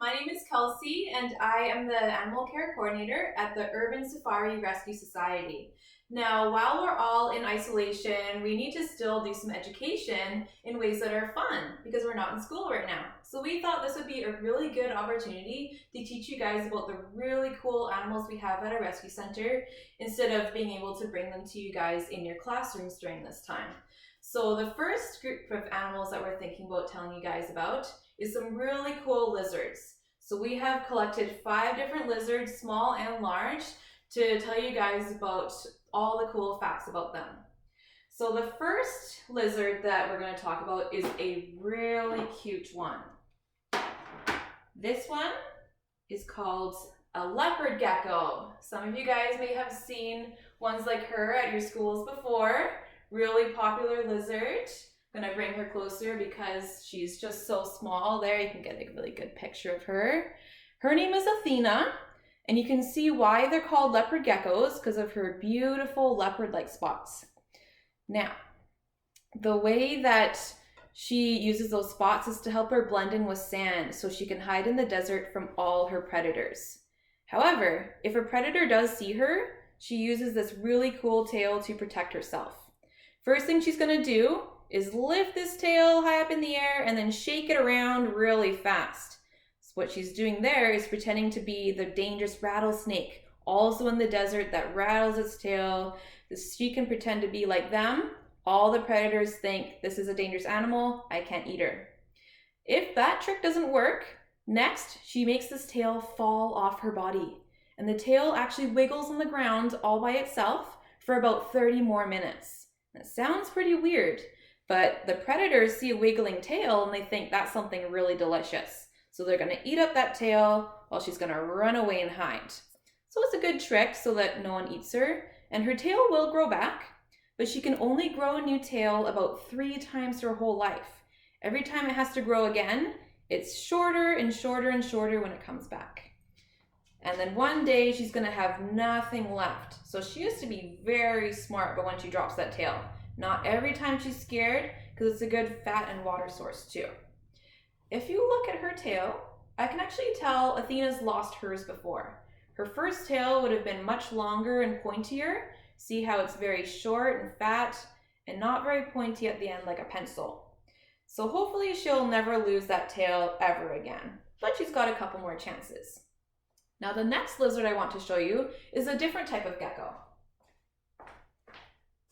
My name is Kelsey and I am the Animal Care Coordinator at the Urban Safari Rescue Society. Now, while we're all in isolation, we need to still do some education in ways that are fun because we're not in school right now. So we thought this would be a really good opportunity to teach you guys about the really cool animals we have at our rescue center instead of being able to bring them to you guys in your classrooms during this time. So the first group of animals that we're thinking about telling you guys about is some really cool lizards. So we have collected 5 different lizards, small and large, to tell you guys about all the cool facts about them. So the first lizard that we're going to talk about is a really cute one. This one is called a leopard gecko. Some of you guys may have seen ones like her at your schools before. Really popular lizard. I'm gonna bring her closer because she's just so small. There, you can get a really good picture of her. Her name is Athena, and you can see why they're called leopard geckos because of her beautiful leopard-like spots. Now, the way that she uses those spots is to help her blend in with sand so she can hide in the desert from all her predators. However, if a predator does see her, she uses this really cool tail to protect herself. First thing she's gonna do is lift this tail high up in the air and then shake it around really fast. So what she's doing there is pretending to be the dangerous rattlesnake, also in the desert, that rattles its tail. She can pretend to be like them. All the predators think this is a dangerous animal, I can't eat her. If that trick doesn't work, next she makes this tail fall off her body. And the tail actually wiggles on the ground all by itself for about 30 more minutes. That sounds pretty weird, but the predators see a wiggling tail and they think that's something really delicious. So they're gonna eat up that tail while she's gonna run away and hide. So it's a good trick so that no one eats her, and her tail will grow back, but she can only grow a new tail about 3 times her whole life. Every time it has to grow again, it's shorter and shorter and shorter when it comes back. And then one day she's gonna have nothing left. So she used to be very smart, but when she drops that tail, not every time she's scared, because it's a good fat and water source too. If you look at her tail, I can actually tell Athena's lost hers before. Her first tail would have been much longer and pointier. See how it's very short and fat and not very pointy at the end like a pencil. So hopefully she'll never lose that tail ever again, but she's got a couple more chances. Now the next lizard I want to show you is a different type of gecko.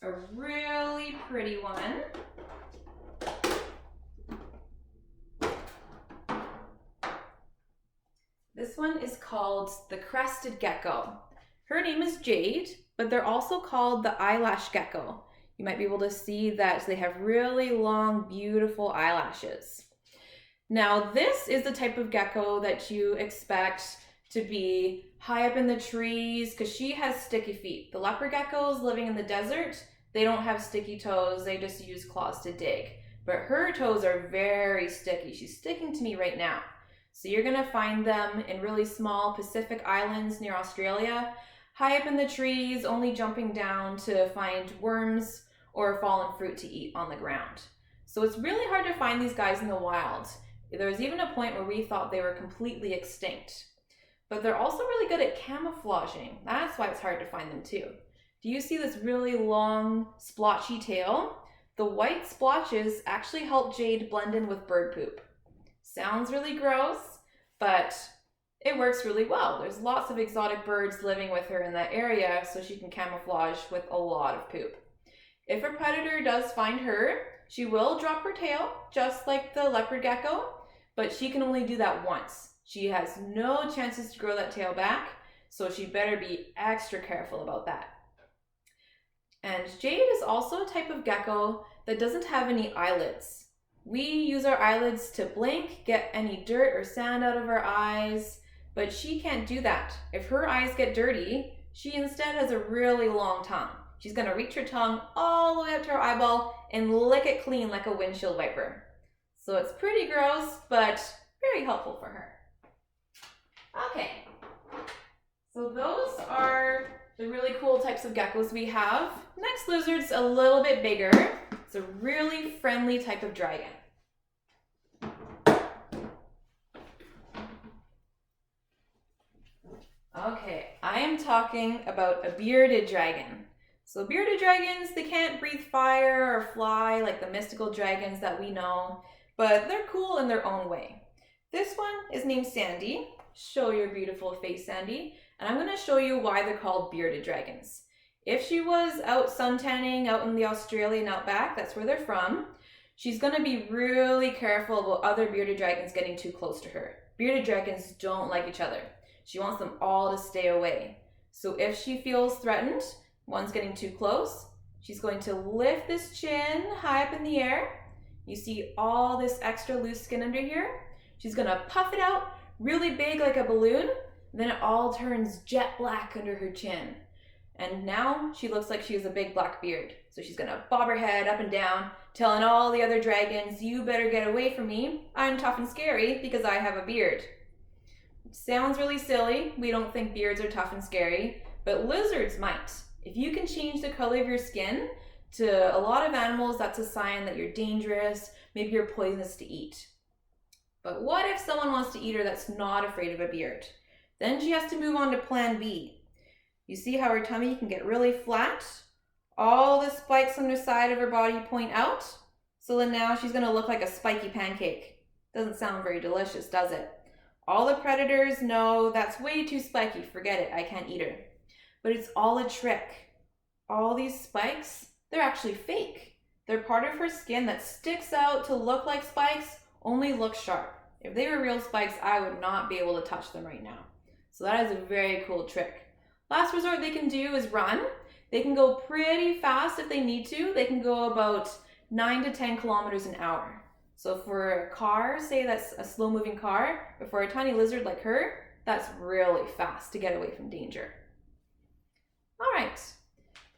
A really pretty one. This one is called the Crested Gecko. Her name is Jade, but they're also called the eyelash gecko. You might be able to see that they have really long, beautiful eyelashes. Now this is the type of gecko that you expect to be high up in the trees because she has sticky feet. The leopard geckos living in the desert, they don't have sticky toes, they just use claws to dig. But her toes are very sticky. She's sticking to me right now. So you're gonna find them in really small Pacific islands near Australia, high up in the trees, only jumping down to find worms or fallen fruit to eat on the ground. So it's really hard to find these guys in the wild. There was even a point where we thought they were completely extinct. But they're also really good at camouflaging. That's why it's hard to find them too. Do you see this really long, splotchy tail? The white splotches actually help Jade blend in with bird poop. Sounds really gross, but it works really well. There's lots of exotic birds living with her in that area, so she can camouflage with a lot of poop. If a predator does find her, she will drop her tail, just like the leopard gecko, but she can only do that once. She has no chances to grow that tail back, so she better be extra careful about that. And Jade is also a type of gecko that doesn't have any eyelids. We use our eyelids to blink, get any dirt or sand out of our eyes, but she can't do that. If her eyes get dirty, she instead has a really long tongue. She's gonna reach her tongue all the way up to her eyeball and lick it clean like a windshield wiper. So it's pretty gross, but very helpful for her. Okay, so those are the really cool types of geckos we have. Next lizard's a little bit bigger. It's a really friendly type of dragon. am talking about a bearded dragon. So bearded dragons, they can't breathe fire or fly like the mystical dragons that we know, but they're cool in their own way. This one is named Sandy. Show your beautiful face, Sandy. And I'm going to show you why they're called bearded dragons. If she was out suntanning out in the Australian outback, that's where they're from, she's going to be really careful about other bearded dragons getting too close to her. Bearded dragons don't like each other. She wants them all to stay away. So if she feels threatened, one's getting too close, she's going to lift this chin high up in the air. You see all this extra loose skin under here? She's going to puff it out really big like a balloon. Then it all turns jet black under her chin. And now she looks like she has a big black beard. So she's gonna bob her head up and down, telling all the other dragons, you better get away from me. I'm tough and scary because I have a beard. Sounds really silly. We don't think beards are tough and scary, but lizards might. If you can change the color of your skin, to a lot of animals, that's a sign that you're dangerous, maybe you're poisonous to eat. But what if someone wants to eat her that's not afraid of a beard? Then she has to move on to plan B. You see how her tummy can get really flat? All the spikes on the side of her body point out. So then now she's going to look like a spiky pancake. Doesn't sound very delicious, does it? All the predators know that's way too spiky. Forget it, I can't eat her. But it's all a trick. All these spikes, they're actually fake. They're part of her skin that sticks out to look like spikes, only look sharp. If they were real spikes, I would not be able to touch them right now. So that is a very cool trick. Last resort they can do is run. They can go pretty fast if they need to. They can go about 9 to 10 kilometers an hour. So for a car, say that's a slow moving car, but for a tiny lizard like her, that's really fast to get away from danger. All right,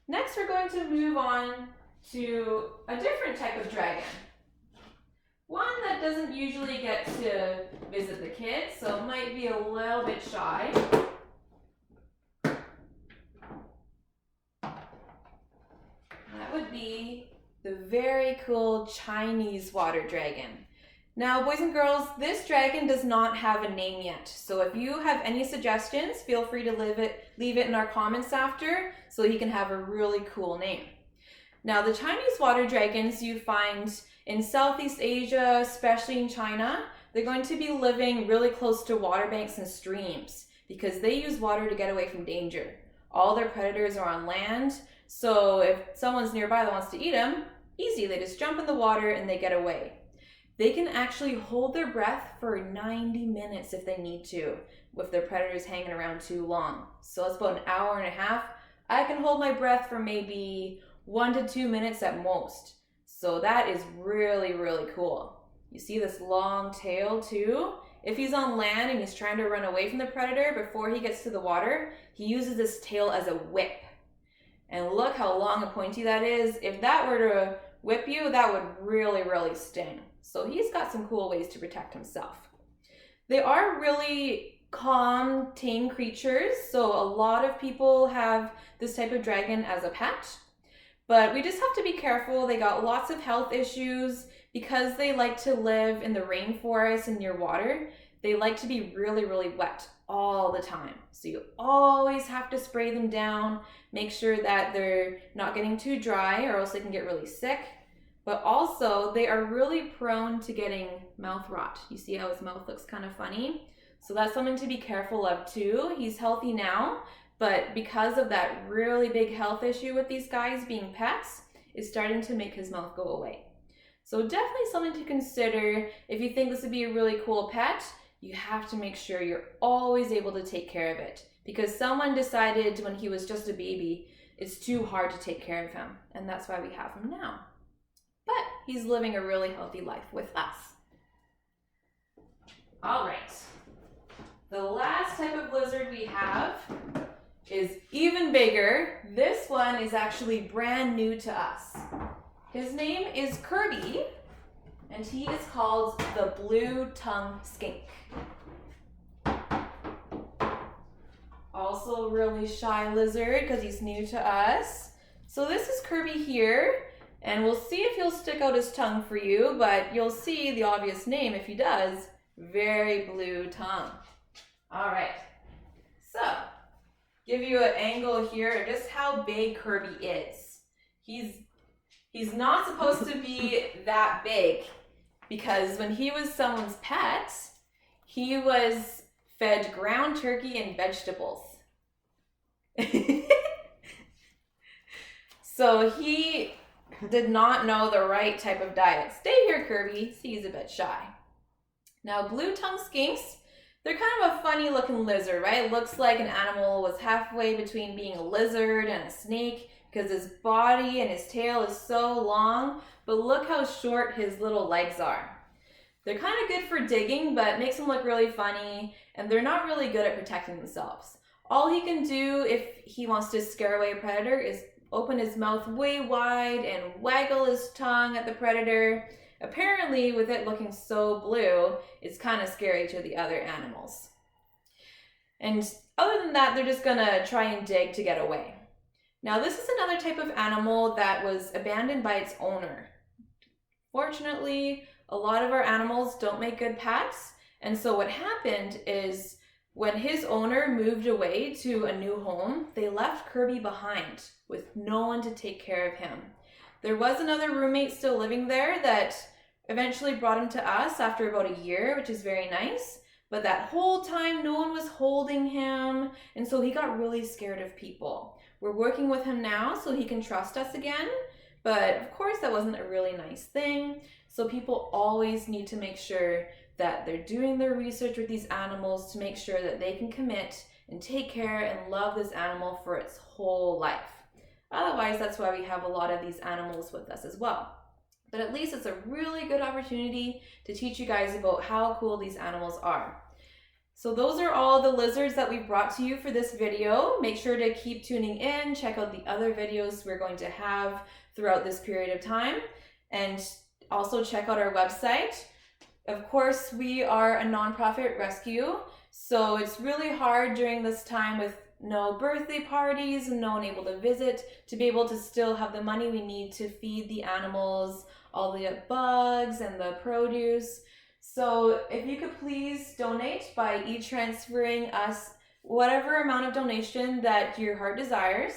next we're going to move on to a different type of dragon. One that doesn't usually get to visit the kids, so might be a little bit shy. That would be the very cool Chinese water dragon. Now, boys and girls, this dragon does not have a name yet. So if you have any suggestions, feel free to leave it in our comments after so he can have a really cool name. Now, the Chinese water dragons you find in Southeast Asia, especially in China, they're going to be living really close to water banks and streams because they use water to get away from danger. All their predators are on land, so if someone's nearby that wants to eat them, easy, they just jump in the water and they get away. They can actually hold their breath for 90 minutes if they need to, if their predators hanging around too long. So it's about an hour and a half. I can hold my breath for maybe 1 to 2 minutes at most. So that is really, really cool. You see this long tail too? If he's on land and he's trying to run away from the predator before he gets to the water, he uses this tail as a whip. And look how long and pointy that is. If that were to whip you, that would really, really sting. So he's got some cool ways to protect himself. They are really calm, tame creatures. So a lot of people have this type of dragon as a pet. But we just have to be careful. They got lots of health issues because they like to live in the rainforest and near water. They like to be really, really wet all the time. So you always have to spray them down, make sure that they're not getting too dry or else they can get really sick. But also they are really prone to getting mouth rot. You see how his mouth looks kind of funny? So that's something to be careful of too. He's healthy now, but because of that really big health issue with these guys being pets, it's starting to make his mouth go away. So definitely something to consider. If you think this would be a really cool pet, you have to make sure you're always able to take care of it. Because someone decided when he was just a baby, it's too hard to take care of him. And that's why we have him now. But he's living a really healthy life with us. All right. The last type of lizard we have is even bigger. This one is actually brand new to us. His name is Kirby, and he is called the blue-tongued skink. Also a really shy lizard because he's new to us. So this is Kirby here, and we'll see if he'll stick out his tongue for you, but you'll see the obvious name if he does. Very blue tongue. All right, so give you an angle here of just how big Kirby is. He's not supposed to be that big, because when he was someone's pet, he was fed ground turkey and vegetables. So he did not know the right type of diet. Stay here, Kirby. See, he's a bit shy. Now, blue-tongued skinks, they're kind of a funny looking lizard, right? It looks like an animal was halfway between being a lizard and a snake, because his body and his tail is so long, but look how short his little legs are. They're kind of good for digging, but makes them look really funny, and they're not really good at protecting themselves. All he can do if he wants to scare away a predator is open his mouth way wide and waggle his tongue at the predator. Apparently, with it looking so blue, it's kind of scary to the other animals. And other than that, they're just gonna try and dig to get away. Now, this is another type of animal that was abandoned by its owner. Fortunately, a lot of our animals don't make good pets, and so what happened is when his owner moved away to a new home, they left Kirby behind with no one to take care of him. There was another roommate still living there that eventually brought him to us after about a year, which is very nice. But that whole time, no one was holding him, and so he got really scared of people. We're working with him now so he can trust us again, but of course that wasn't a really nice thing. So people always need to make sure that they're doing their research with these animals to make sure that they can commit and take care and love this animal for its whole life. Otherwise, that's why we have a lot of these animals with us as well. But at least it's a really good opportunity to teach you guys about how cool these animals are. So those are all the lizards that we brought to you for this video. Make sure to keep tuning in, check out the other videos we're going to have throughout this period of time, and also check out our website. Of course, we are a nonprofit rescue, so it's really hard during this time with no birthday parties and no one able to visit to be able to still have the money we need to feed the animals, all the bugs and the produce. So if you could please donate by e-transferring us whatever amount of donation that your heart desires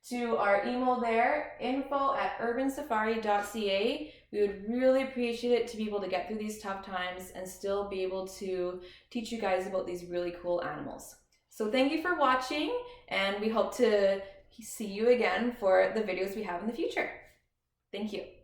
to our email there, info@urbansafari.ca. We would really appreciate it to be able to get through these tough times and still be able to teach you guys about these really cool animals. So thank you for watching, and we hope to see you again for the videos we have in the future. Thank you.